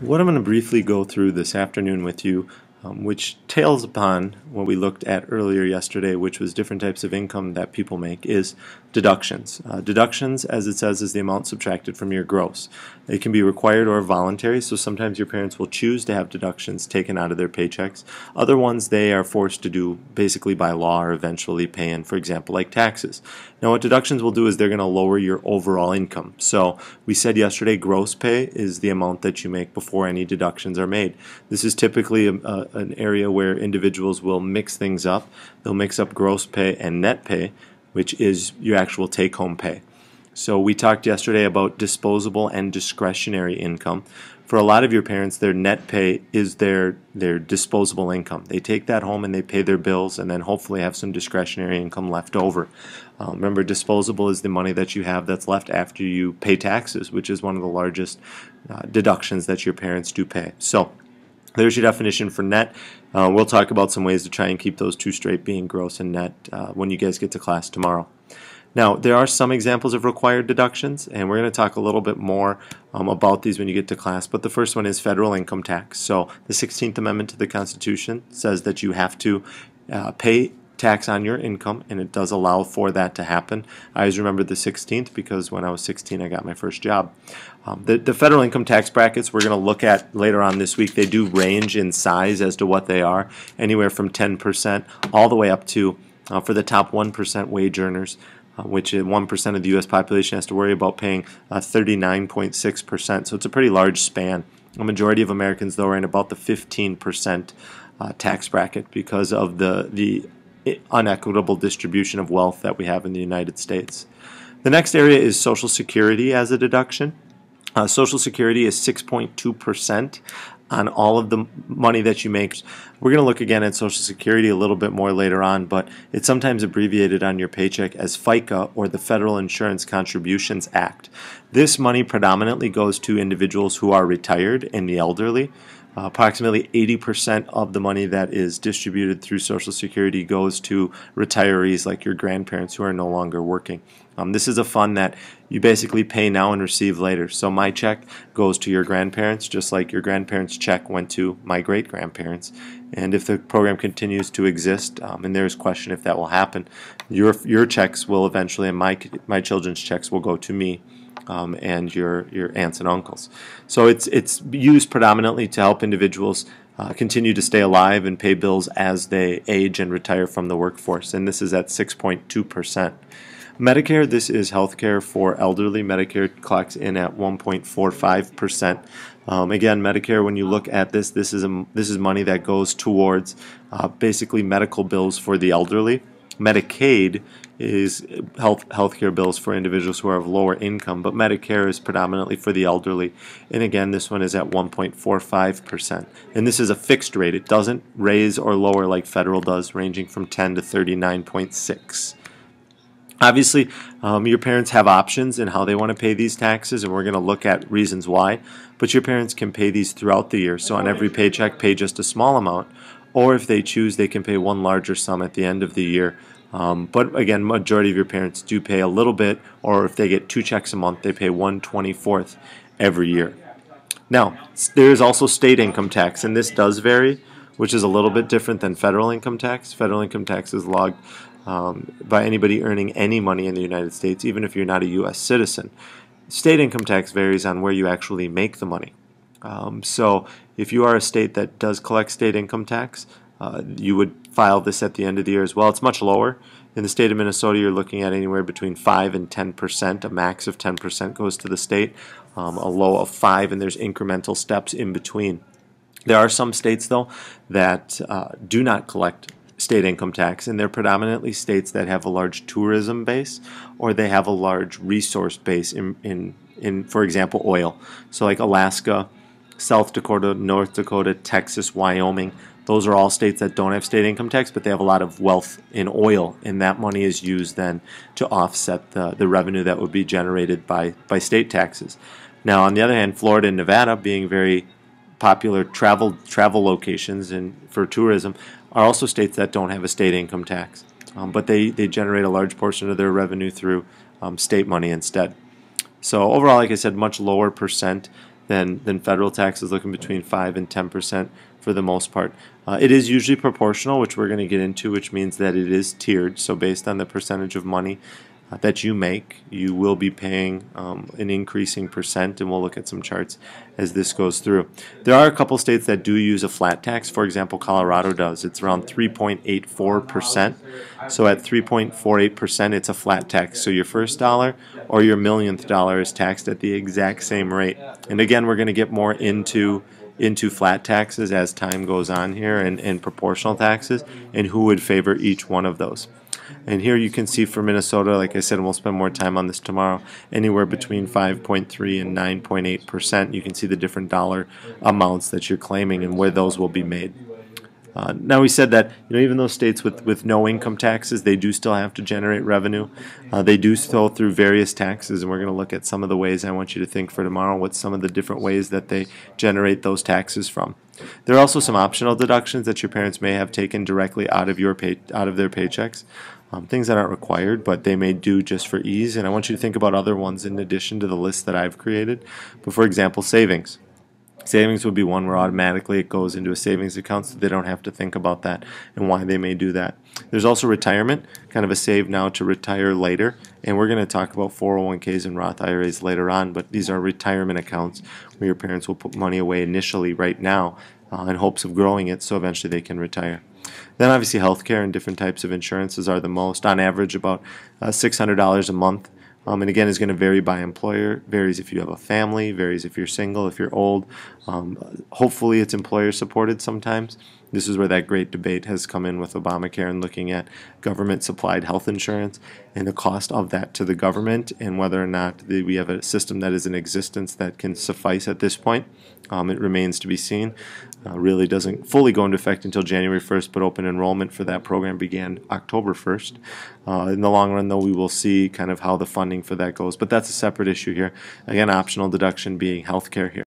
What I'm going to briefly go through this afternoon with you, which tails upon what we looked at earlier yesterday, which was different types of income that people make, is deductions. Deductions, as it says, is the amount subtracted from your gross. It can be required or voluntary, so sometimes your parents will choose to have deductions taken out of their paychecks. Other ones they are forced to do basically by law or eventually pay in, for example, like taxes. Now what deductions will do is they're going to lower your overall income. So we said yesterday gross pay is the amount that you make before any deductions are made. This is typically an area where individuals will mix things up. They'll mix up gross pay and net pay, which is your actual take-home pay. So we talked yesterday about disposable and discretionary income. For a lot of your parents, their net pay is their disposable income. They take that home and they pay their bills and then hopefully have some discretionary income left over. Remember, disposable is the money that you have that's left after you pay taxes, which is one of the largest deductions that your parents do pay. So there's your definition for net. We'll talk about some ways to try and keep those two straight, being gross and net, when you guys get to class tomorrow. Now, there are some examples of required deductions, and we're going to talk a little bit more about these when you get to class, but the first one is federal income tax. So the 16th Amendment to the Constitution says that you have to pay tax on your income, and it does allow for that to happen. I always remember the 16th because when I was 16 I got my first job. The federal income tax brackets we're going to look at later on this week, they do range in size as to what they are, anywhere from 10% all the way up to, for the top 1% wage earners, which 1% of the U.S. population has to worry about paying 39.6%. So it's a pretty large span. A majority of Americans, though, are in about the 15% tax bracket because of the unequitable distribution of wealth that we have in the United States. The next area is Social Security as a deduction. Social Security is 6.2% on all of the money that you make. We're going to look again at Social Security a little bit more later on, but it's sometimes abbreviated on your paycheck as FICA, or the Federal Insurance Contributions Act. This money predominantly goes to individuals who are retired and the elderly. Approximately 80% of the money that is distributed through Social Security goes to retirees like your grandparents who are no longer working. This is a fund that you basically pay now and receive later. So my check goes to your grandparents just like your grandparents' check went to my great-grandparents. And if the program continues to exist, and there's question if that will happen, your checks will eventually, and my children's checks will go to me. And your aunts and uncles. So it's used predominantly to help individuals continue to stay alive and pay bills as they age and retire from the workforce, and this is at 6.2%. Medicare, this is health care for elderly. Medicare clocks in at 1.45%. Again, Medicare, when you look at this is money that goes towards basically medical bills for the elderly. Medicaid is healthcare bills for individuals who are of lower income, but Medicare is predominantly for the elderly. And again, this one is at 1.45%. And this is a fixed rate. It doesn't raise or lower like federal does, ranging from 10 to 39.6. Obviously, your parents have options in how they want to pay these taxes, and we're going to look at reasons why. But your parents can pay these throughout the year. So on every paycheck, pay just a small amount. Or if they choose, they can pay one larger sum at the end of the year. But again, majority of your parents do pay a little bit, or if they get 2 checks a month, they pay 1/24 every year. Now, there is also state income tax, and this does vary, which is a little bit different than federal income tax. Federal income tax is logged by anybody earning any money in the United States, even if you're not a U.S. citizen. State income tax varies on where you actually make the money. So if you are a state that does collect state income tax, you would file this at the end of the year as well. It's much lower. In the state of Minnesota, you're looking at anywhere between 5 and 10%. A max of 10% goes to the state, a low of 5, and there's incremental steps in between. There are some states, though, that do not collect state income tax, and they're predominantly states that have a large tourism base, or they have a large resource base in for example, oil. So like Alaska, South Dakota, North Dakota, Texas, Wyoming, those are all states that don't have state income tax, but they have a lot of wealth in oil, and that money is used then to offset the revenue that would be generated by state taxes. Now, on the other hand, Florida and Nevada, being very popular travel locations and for tourism, are also states that don't have a state income tax, but they generate a large portion of their revenue through state money instead. So overall, like I said, much lower percent than federal taxes, looking between 5 and 10% for the most part. It is usually proportional, which we're going to get into, which means that it is tiered. So based on the percentage of money that you make, you will be paying an increasing percent, and we'll look at some charts as this goes through. There are a couple states that do use a flat tax. For example, Colorado does. It's around 3.84%. So at 3.48%, it's a flat tax. So your first dollar or your millionth dollar is taxed at the exact same rate. And again, we're going to get more into flat taxes as time goes on here, and proportional taxes, and who would favor each one of those. And here you can see for Minnesota, like I said, and we'll spend more time on this tomorrow, anywhere between 5.3 and 9.8%. You can see the different dollar amounts that you're claiming and where those will be made. Now we said that even those states with no income taxes, they do still have to generate revenue. They do still through various taxes, and we're going to look at some of the ways I want you to think for tomorrow, what some of the different ways that they generate those taxes from. There are also some optional deductions that your parents may have taken directly out of their paychecks. Things that aren't required, but they may do just for ease, and I want you to think about other ones in addition to the list that I've created. But for example, savings. Savings would be one where automatically it goes into a savings account, so they don't have to think about that and why they may do that. There's also retirement, kind of a save now to retire later, and we're going to talk about 401ks and Roth IRAs later on, but these are retirement accounts where your parents will put money away initially right now in hopes of growing it so eventually they can retire. Then obviously healthcare and different types of insurances are the most. On average, about $600 a month. And again, is going to vary by employer. Varies if you have a family, varies if you're single, if you're old. Hopefully it's employer supported sometimes. This is where that great debate has come in with Obamacare and looking at government supplied health insurance and the cost of that to the government, and whether or not we have a system that is in existence that can suffice at this point. It remains to be seen. Really doesn't fully go into effect until January 1st, but open enrollment for that program began October 1st. In the long run, though, we will see kind of how the funding for that goes, but that's a separate issue here. Again, optional deduction being healthcare here.